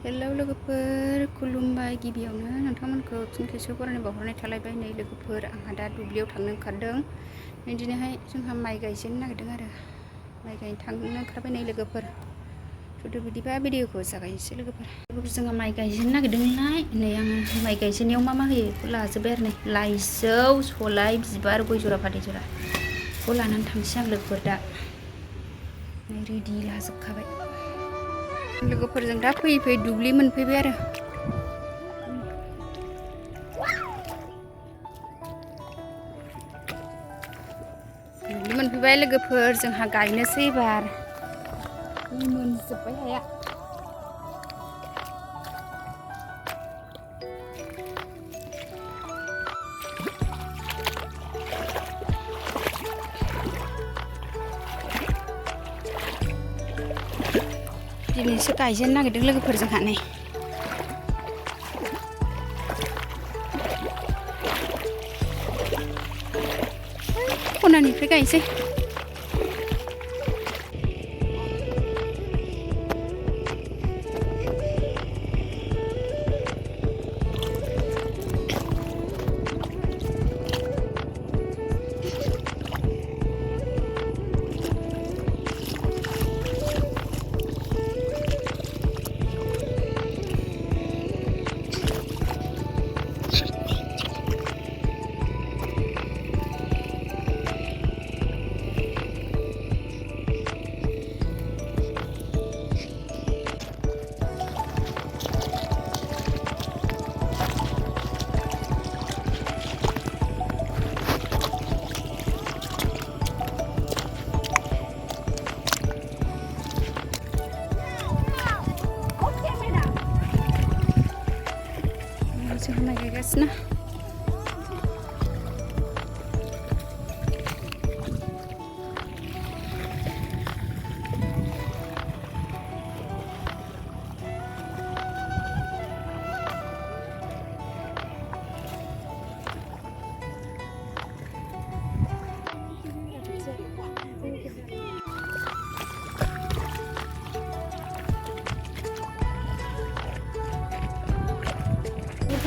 Hello लोगोफोर खुलुमबाय गिबियावनो नोंथांमोनखौ फिन खेबसे बरायनाय बावहरनाय थालायबाय। नै लोगोफोर आंहा दा दुब्लियाव थांनो ओंखारदों। दिनैहाय जोंहा माइ गायजेननो नागिरदों आरो माइ गायनो थांनो ओंखारबाय नै लोगोफोर। थुदो बिदिबा भिडिअखौ जागायनोसै लोगोफोर। जोंहा माइ गायजेननो नागिरदों नालाय नै आङो माइ गायजेननायाव मा होयो बेखौ लाजोब्बाय आरो नै लाइजौ सलाय बिबार गय जरा फाथै जरा बेखौ लानानै थांसै आं लोगोफोर। दा नै रेडि लाजोबखाबाय लोगोफोरजों दा फैयै फैयै दुब्लि मोनफैबाय आरो दुब्लि मोनफैबाय लोगोफोर। जोंहा गायनोसै एबार मोनजोब्बाय हाया। दिनैसो गायजेननो नागिरदों लोगोफोर जोंहा नै खनानिफ्राय गायनोसै। जोंहा माइ गायगासिनो।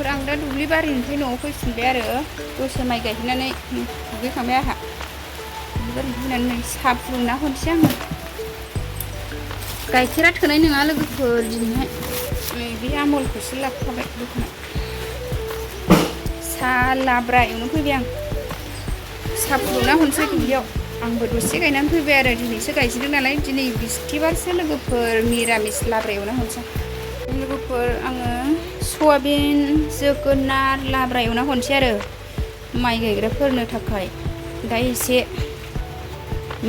आं दा दुब्लि बारिनिफ्राय न'आव फैफिनबाय आरो दसे माइ गायहैनानै दुगैखांबाय आंहा। दुब्लि बारिनिफ्राय फैनानै नै साहा फुदुंना हरनोसै आङो। गाइखेरा थोनाय नङा लोगोफोर दिनैहाय नै बे आमलखौसो लाबोखाबाय दखानाव। साहा लाब्रा एवनो फैबाय आं। साहा फुदुंना हरनोसै दुब्लियाव। आंबो दसे गायनानै फैबाय आरो दिनैसो गायजेनदों नालाय दिनै बिस्थिबारसो लोगोफोर मिरामिस लाब्रा एवना हरनोसै लोगोफोर। आङो सयाबिन जोगोनार लाब्रा एवना हरनोसै आरो माइ गायग्राफोरनो थाखाय दा एसे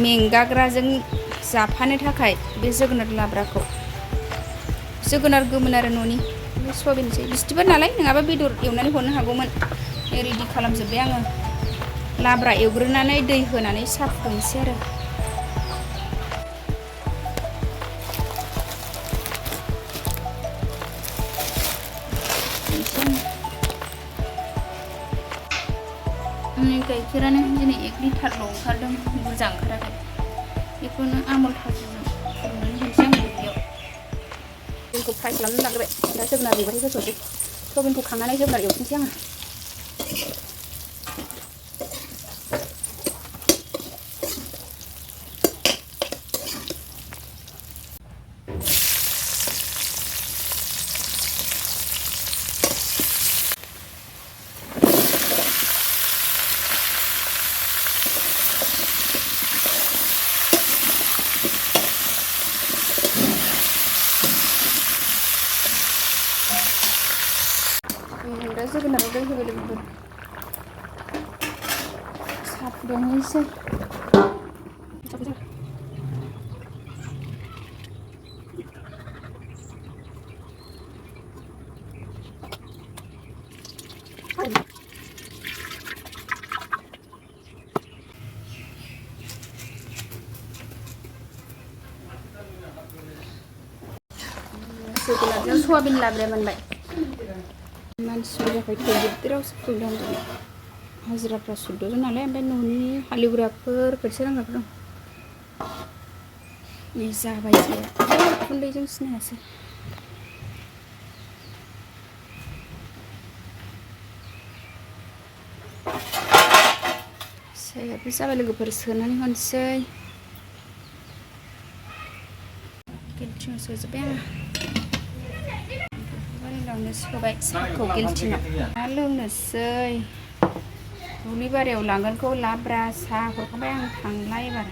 मेंगाग्राजों जाफानो थाखाय बे जोगोनार लाब्राखौ। जोगोनार गोमोन आरो न'नि सयाबिनसै बिस्थिबार नालाय नङाबा बेदर एवनानै हरनो हागौमोन। रेडि खालामजोब्बाय आङो। लाब्रा एवग्रोनानै दै होनानै साहा फुदुंसै आरो गाइखेरानो दिनै 1 लिटारल' ओंखारदों बुरजा ओंखाराखै। बेखौनो आमल थावजों फुदुंनानै होनोसै आं दुब्लियाव। दैखौ फ्राय खालामनानै लाग्रोबाय। दा जोगोनार एवबाथाय होसनसै। सयाबिनखौ खांनानै जोगोनार एवफिनसै आङो। दा जोगोनाराव दै होबाय लोगोफोर। साहा फुदुंनोसै। जोगोनारजों सयाबिन लाब्राया मोनबाय। मानसिफोर जाबाय थोजोबदेरावसो फुदुंदों दिनै। हाजिराफ्रा 14 जन नालाय ओमफ्राय न'नि हालेवग्राफोर खोथिया रानग्राफोर दं। नै जाबाय जाया उखुन्दैजों सिनायासै। साहायाबो जाबाय लोगोफोर सोनानै होनोसै गिल्थिङाव सोजोब्बाय आङो लांनो सोबाय साहाखौ गिल्थिङाव लोंनोसै दुब्लि बारियाव लांगोनखौ लाब्रा साहा हरखांबाय आं थांला एबार